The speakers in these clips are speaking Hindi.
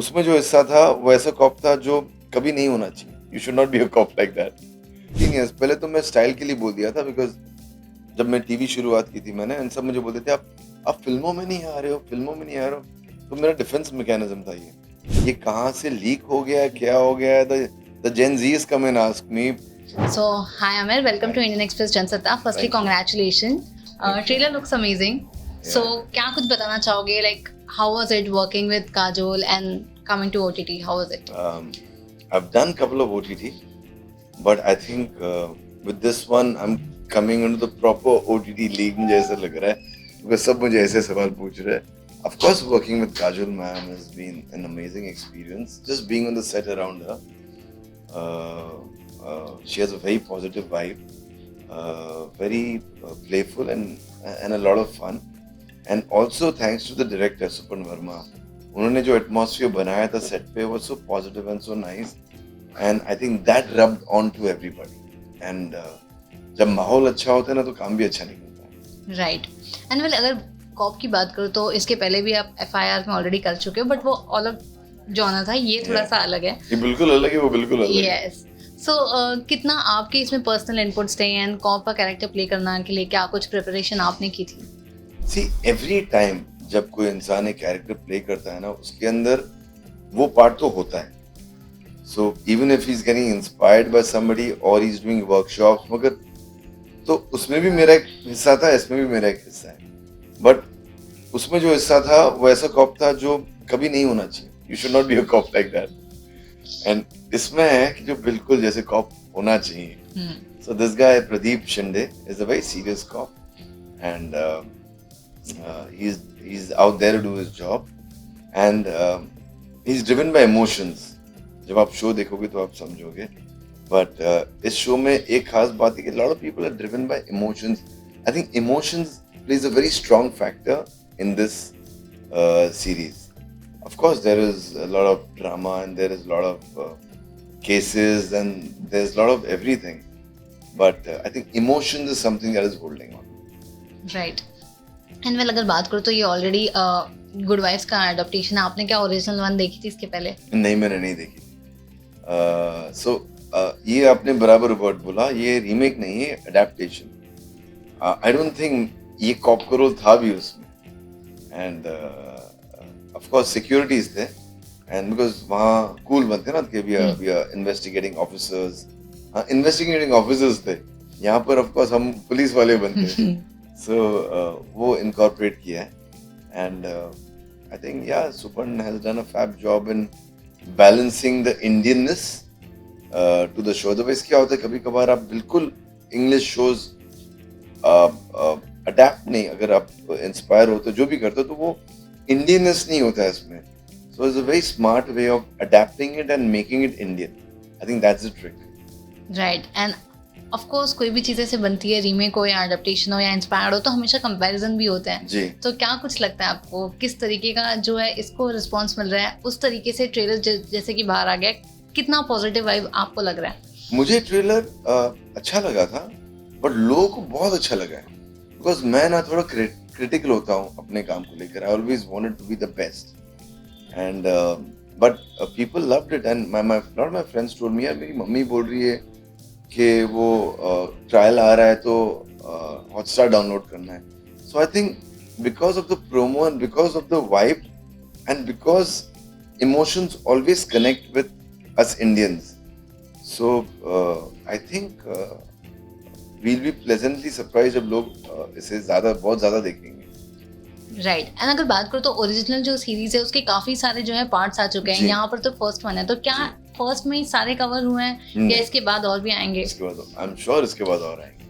उसमें जो हिस्सा था वो ऐसा कॉप था जो कभी नहीं होना चाहिए. You should not be a cop like that. 3 years पहले तो मैं स्टाइल के लिए बोल दिया था, बिकॉज जब मैं टीवी शुरुआत की थी मैंने, सब मुझे बोलते थे आप फिल्मों में नहीं आ रहे हो, फिल्मों में नहीं आ रहे हो. तो मेरा डिफेंस मैकेनिज्म था ये कहाँ से लीक हो गया, क्या हो गया. The Gen Zs come and ask me. So, hi Amir, welcome to Indian Express Jansatta. Firstly, Thank you. congratulations. Thank you. Trailer looks amazing. So, Yeah. क्या कुछ बताना चाहोगे? Like, how was it working with Kajol and coming to OTT? How was it? I've done a couple of OTT, but I think with this one I'm coming into the proper OTT league. मुझे ऐसा लग रहा है because सब मुझे ऐसे सवाल पूछ रहे हैं. Of course, working with Kajol ma'am has been an amazing experience. Just being on the set around her, she has a very positive vibe, very playful and a lot of fun. And also thanks to the director Supan Verma, उन्होंने जो atmosphere बनाया था set पे was so positive and so nice, and I think that rubbed on to everybody. And जब माहौल अच्छा होता है ना तो काम भी अच्छा निकलता है. Right. And well, अगर कॉप की बात करो तो इसके पहले भी आप FIR में ऑलरेडी कर चुके हो, बट वो अलग जॉनर था, ये थोड़ा सा अलग है. ये बिल्कुल अलग है, वो बिल्कुल अलग है. Yes. So, कितना आपके इसमें पर्सनल इनपुट्स थे एंड कॉप का कैरेक्टर प्ले करने के लिए क्या कुछ प्रिपरेशन आपने की थी? See, every time जब कोई इंसान एक कैरेक्टर प्ले करता है ना, उसके अंदर वो पार्ट तो होता है. So even if he's getting inspired by somebody or he's doing workshops, मगर तो उसमें भी मेरा एक हिस्सा था, इसमें भी मेरा एक हिस्सा है. बट उसमें जो हिस्सा था वो ऐसा कॉप था जो कभी नहीं होना चाहिए. You should not be a cop like that. And इसमें है कि जो बिल्कुल जैसे कॉप होना चाहिए. So this guy Pradeep Shinde is a very serious cop, and he's out there to do his job, and he's driven by emotions. जब आप शो देखोगे तो आप समझोगे. बट इस शो में एक खास बात है कि lot of people are driven by emotions. I think emotions plays a very strong factor in this series. Of course, there is a lot of drama and there is a lot of cases and there's a lot of everything. But I think emotions is something that is holding on. Right. And well अगर बात करो तो ये ऑलरेडी गुड वाइफ्स का एडाप्टेशन है. आपने क्या ओरिजिनल वन देखी थी इसके पहले? नहीं, मैंने नहीं देखी. सो ये आपने बराबर वर्ड बोला, ये रीमेक नहीं है, अडेप्टेशन. आई डोंट थिंक ये कॉप का रोल था भी उसमें. एंड ऑफ कोर्स सिक्योरिटीज थे, एंड बिकॉज वहाँ कूल बनते ना कि वी आर इन्वेस्टिगेटिंग ऑफिसर्स. हाँ, इन्वेस्टिगेटिंग ऑफिसर्स थे. यहाँ पर ऑफ कोर्स हम पुलिस वाले बनते हैं. So वो incorporate किया है, and I think Supan has done a fab job in balancing the Indianness to the show. Otherwise क्या होता है, कभी कभार आप बिल्कुल English shows adapt नहीं, अगर आप inspire होते हो जो भी करते हो तो वो Indianness नहीं होता है इसमें. So it's a very smart way of adapting it and making it Indian. I think that's the trick. Right. End of course कोई भी चीज़ ऐसे बनती है, रीमेक हो या एडेप्टेशन हो या इंस्पायर्ड हो, तो हमेशा कंपैरिजन भी होते हैं. जी. तो क्या कुछ लगता है आपको, किस तरीके का जो है इसको रिस्पॉन्स मिल रहा है, उस तरीके से ट्रेलर जैसे कि बाहर आ गया, कितना पॉजिटिव वाइब आपको लग रहा है? मुझे ट्रेलर अच्छा लगा था, बट लोगों को बहुत अच्छा लगा है. बिकॉज मैं ना थोड़ा क्रिटिकल होता हूँ अपने काम को लेकर. I always wanted to be the best, and but people loved it. And my friends told me, यार मेरी मम्मी बोल रही है कि वो ट्रायल आ रहा है तो हॉटस्टार डाउनलोड करना है. So I think because of the promo and because of the vibe and because emotions always connect with us Indians. So I think we'll be pleasantly surprised जब लोग इसे बहुत ज़्यादा देखेंगे. राइट. एंड अगर बात करो तो ओरिजिनल जो सीरीज है उसके काफी सारे जो है पार्ट्स आ चुके हैं. यहाँ पर तो फर्स्ट वन है, तो क्या फर्स्ट में ही सारे कवर हुए हैं या इसके बाद और भी आएंगे? इसके बाद आई एम श्योर इसके बाद और आएंगे.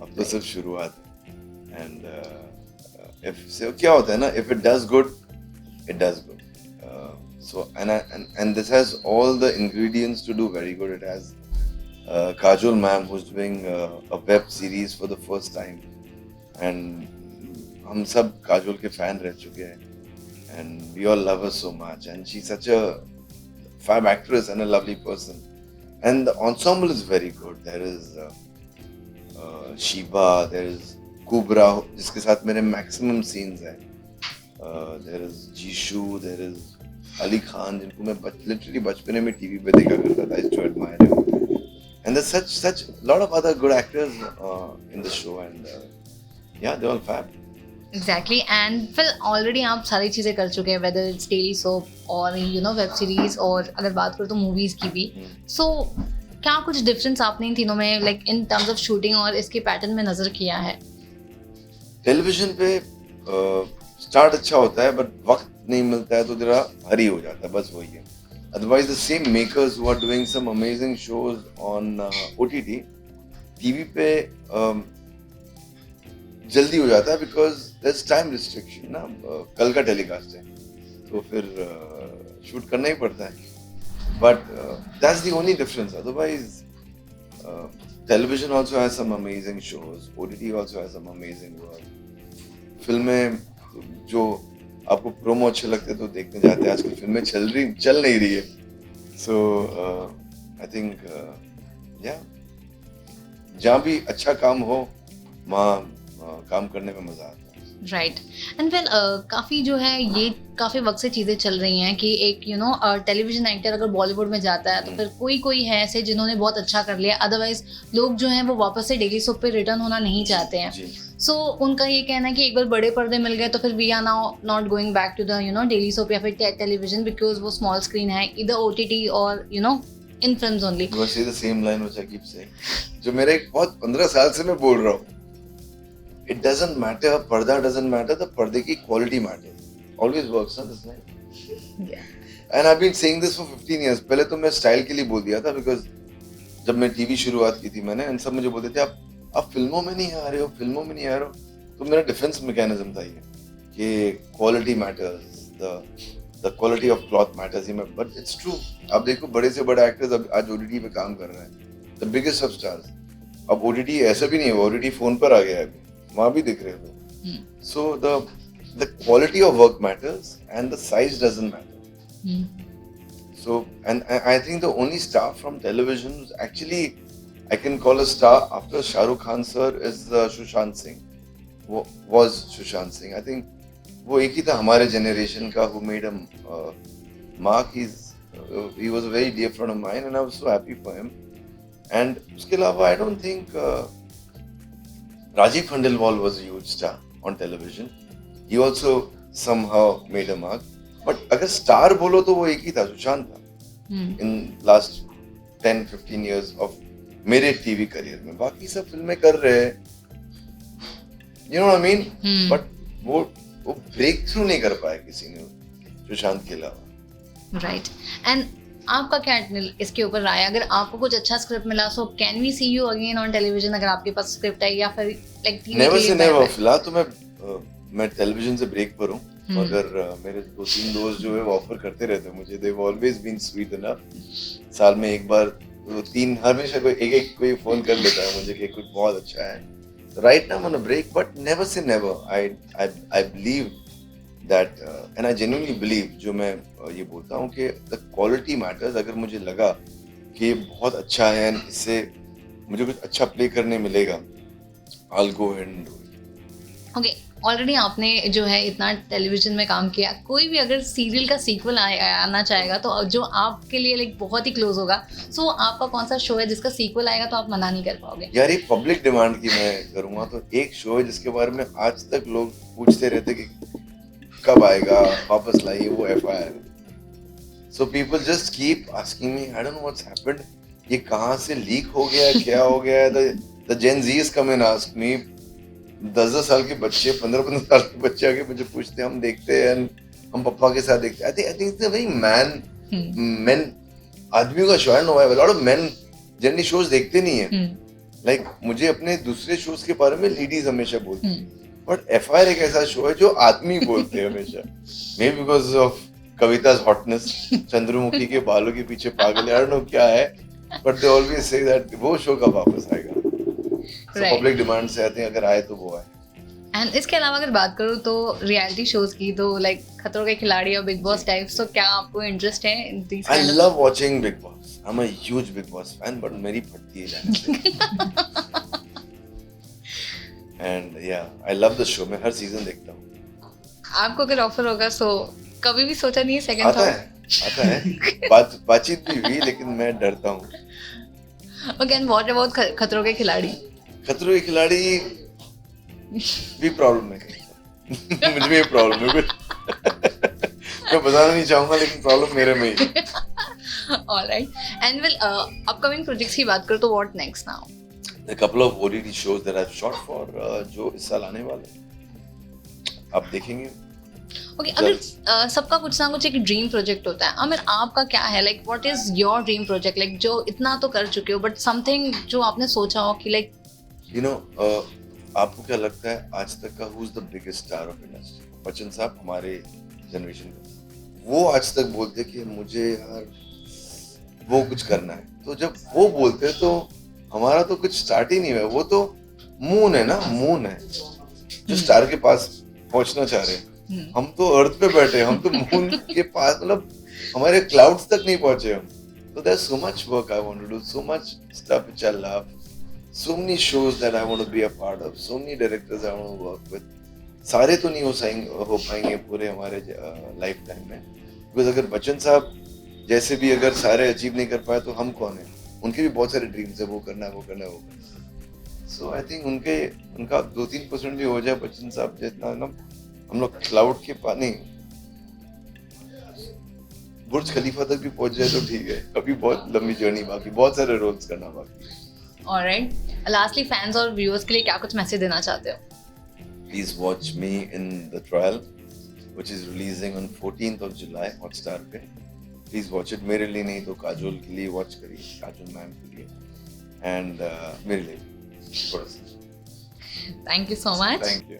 अब तो सिर्फ शुरुआत है. एंड इफ से क्या होता है ना, if it does good, it does good. So and this has all the ingredients to do very good. It has Kajol ma'am who's doing a web series for the first time, and हम सब काजोल के फैन रह चुके हैं, and we all love her so much, and she's such a fab actress and a lovely person, and the ensemble is very good. There is Shiba, there is Kubra जिसके साथ मेरे maximum scenes हैं. There is Jishu, there is Ali Khan, जिनको मैं लिटरली बचपन में टीवी पे देखा करता था, to admire him. And there's such lot of other good actors in the show, and yeah, they're all fab. Exactly and फिर ऑलरेडी आप सारी चीज़ें कर चुके हैं, वेदर इट्स डेली सोप और वेब सीरीज, और अगर बात करो तो मूवीज़ की भी. सो क्या कुछ डिफरेंस आपने इन तीनों में like in terms of shooting और इसके पैटर्न में नज़र किया है? टेलीविजन पे स्टार्ट अच्छा होता है, बट वक्त नहीं मिलता है तो तेरा हरी हो जाता है, बस वही है. Otherwise the same makers who are doing some amazing shows on OTT, TV पे जल्दी हो जाता है because there is time restriction ना. कल का टेलीकास्ट है तो फिर शूट करना ही पड़ता है. But that's the only difference. Otherwise television also has some amazing shows, OTT also has some amazing work. फिल्में जो आपको प्रोमो अच्छे लगते हैं तो देखने जाते हैं. आजकल फिल्में चल नहीं रही है. सो आई थिंक या जहाँ भी अच्छा काम हो वहाँ काम करने में मजा आता है. राइट. एंड वेल काफ़ी जो है ये काफ़ी वक्त से चीज़ें चल रही हैं कि एक टेलीविजन एक्टर अगर बॉलीवुड में जाता है तो फिर कोई है ऐसे जिन्होंने बहुत अच्छा कर लिया, अदरवाइज लोग जो हैं वो वापस से डेली सोप पे रिटर्न होना नहीं चाहते हैं. सो उनका ये कहना है कि एक बार बड़े पर्दे मिल गए तो फिर we are now not going back to the daily soap या फिर टेलीविजन, बिकॉज वो स्मॉल स्क्रीन है, इधर OTT और in films only. You say the same line which I keep saying. जो मेरे बहुत 15 साल से मैं बोल रहा हूँ. It doesn't matter, पर्दा doesn't matter, the पर्दे की quality matters. Always works on this line. Yeah. And I've been saying this for 15 years. पहले तो मैं स्टाइल के लिए बोल दिया था, because जब मैं टीवी शुरुआत की थी मैंने, and सब मुझे बोलते थे आप फिल्मों में नहीं आ रहे हो. तो मेरा डिफेंस मैकेनिज्म था ये कि quality matters, the quality of cloth matters. But it's true. आप देखो बड़े से बड़े एक्टर्स अब आज OTT पे काम कर रहे हैं, द बिगेस्ट ऑफ स्टार्स. अब OTT ऐसा भी नहीं है, OTT फोन पर आ गया है, वहाँ भी दिख रहे हो. So the quality of work matters and the size doesn't matter. So, and I think the only star from television actually I can call a star after Shah Rukh Khan sir is Sushant Singh. Was Sushant Singh. I think वो एक ही था हमारे generation का who made a mark. He was a very dear friend of mine and I was so happy for him. And उसके अलावा I don't think Rajiv Khandelwal was a huge star on television. He also somehow made a mark. But अगर स्टार बोलो तो वो एक ही था, सुशांत था. In last 10-15 years of मेरे टीवी करियर में. बाकी सब फिल्में कर रहे हैं, you know what I mean? But वो ब्रेक थ्रू नहीं कर पाया किसी ने सुशांत के अलावा. राइट. एंड आपका क्या इसके ऊपर राय? अगर आपको कुछ अच्छा स्क्रिप्ट मिला, so can we see you again on television अगर आपके पास स्क्रिप्ट है, या फिर लाइक नेवर से नेवर. फिलहाल तो मैं टेलीविजन से ब्रेक पर हूँ. मगर मेरे 2-3 दोस्त जो है वो ऑफर करते रहते हैं मुझे. they've always been sweet enough. साल में एक बार 3 हमेशा कोई फोन कर लेता है मुझे कि कुछ बहुत अच्छा है. right now I'm on a break, but never say never. I believe that and I genuinely believe, जो मैं ये बोलता हूँ कि the quality matters. अगर मुझे लगा कि ये बहुत अच्छा है, इससे मुझे कुछ अच्छा प्ले करने मिलेगा, I'll go ahead and do it. Okay. Already आपने जो है इतना टेलीविजन में काम किया, कोई भी अगर सीरियल का सीक्वल आना चाहेगा तो जो आपके लिए लाइक बहुत ही क्लोज होगा, सो आपका कौन सा शो है जिसका सीक्वल आएगा तो आप मना नहीं कर पाओगे? यार ये पब्लिक डिमांड की मैं करूँगा तो एक शो है जिसके बारे में आज तक लोग पूछते रहते कि कब आएगा, वापस लाइए, वो FIR. So people just keep asking me, I don't know what's happened. ये कहाँ से लीक हो गया, क्या हो गया? The Gen Z's come and ask me. 10 साल के बच्चे, 15 साल के बच्चे आके मुझे पूछते हैं, हम देखते हैं, हम पापा के साथ देखते हैं. I think it's a very men आदमियों का शो है. No, a lot of men जनरली शोज देखते नहीं है. लाइक मुझे अपने दूसरे शोज के बारे में लेडीज हमेशा बोलती है, बट FIR एक ऐसा शो है जो आदमी बोलते हैं हमेशा. मे बिकॉज ऑफ कविता's hotness, चंद्रमुखी के बालों के पीछे पागल है, I don't know क्या है, but they always say that वो शो कब वापस आएगा. पब्लिक डिमांड से आते हैं, अगर आए तो वो आए. एंड इसके अलावा अगर बात करूँ तो रियलिटी शोज की, तो लाइक खतरों के खिलाड़ी और बिग बॉस टाइप, तो क्या आपको इंटरेस्ट है in these? I love watching Bigg Boss. I am a huge Bigg Boss fan, but मेरी फटती है जाने से. एंड या आई लव द शो. मैं हर सीजन देखता हूँ. आपको अगर ऑफर होगा सो कभी भी सोचा नहीं है सेकंड आता थॉट? है बातचीत भी हुई, लेकिन मैं डरता हूँ। ओके, एंड व्हाट अबाउट खतरों के खिलाड़ी? खतरों के खिलाड़ी भी प्रॉब्लम है कहीं। मुझे भी प्रॉब्लम है कुछ। मैं बताना नहीं चाहूंगा, लेकिन प्रॉब्लम मेरे में ही है। Alright, and well upcoming projects की बात करो तो what next now? A couple of OTT shows that I've shot for जो इस साल आने वाले हैं, आप देखेंगे। ओके, अगर सबका कुछ ना कुछ एक ड्रीम प्रोजेक्ट होता है, आमिर आपका क्या है? Like what is your dream project? Like जो इतना तो कर चुके हो बट समथिंग जो आपने सोचा हो कि लाइक यू नो, आपको क्या लगता है आज तक का who is the biggest star of industry? Bachchan साहब हमारे जनरेशन का, वो आज तक बोलते कि मुझे यार वो कुछ करना है। तो जब वो बोलते हैं तो हमारा तो कुछ स्टार्ट ही नहीं हुआ। वो तो मून है ना, मून है जो स्टार के पास पहुंचना चाह रहे हैं। हम तो अर्थ पे बैठे हैं, हम तो मून के पास, मतलब हमारे क्लाउड्स तक नहीं पहुंचे हम। So there's so much work I want to do, so much stuff which I love, so many shows that I want to be a part of, so many directors I want to work with. सारे तो नहीं हो पाएंगे पूरे हमारे लाइफ टाइम में, बिकॉज अगर बच्चन साहब जैसे भी अगर सारे अचीव नहीं कर पाए तो हम कौन है? उनके भी बहुत सारे ड्रीम्स है, वो करना है, वो करना है, वो करना है। सो आई थिंक उनका 2-3% भी हो जाए बच्चन साहब जितना ना, हम लोग क्लाउड के पानी बुर्ज खलीफा तक भी पहुंच जाए तो ठीक है। अभी बहुत लंबी जर्नी बाकी, बहुत सारे रोल्स करना बाकी। ऑलराइट, लास्टली फैंस और व्यूअर्स के लिए क्या कुछ मैसेज देना चाहते हो? Please watch me in the trial which is releasing on 14th of July Hotstar पे। प्लीज वॉच इट, मेरे लिए नहीं तो काजोल के लिए वॉच करिए, काजोल मैम के लिए, एंड मेरे लिए थोड़ा सा। Thank you so much. Thank you.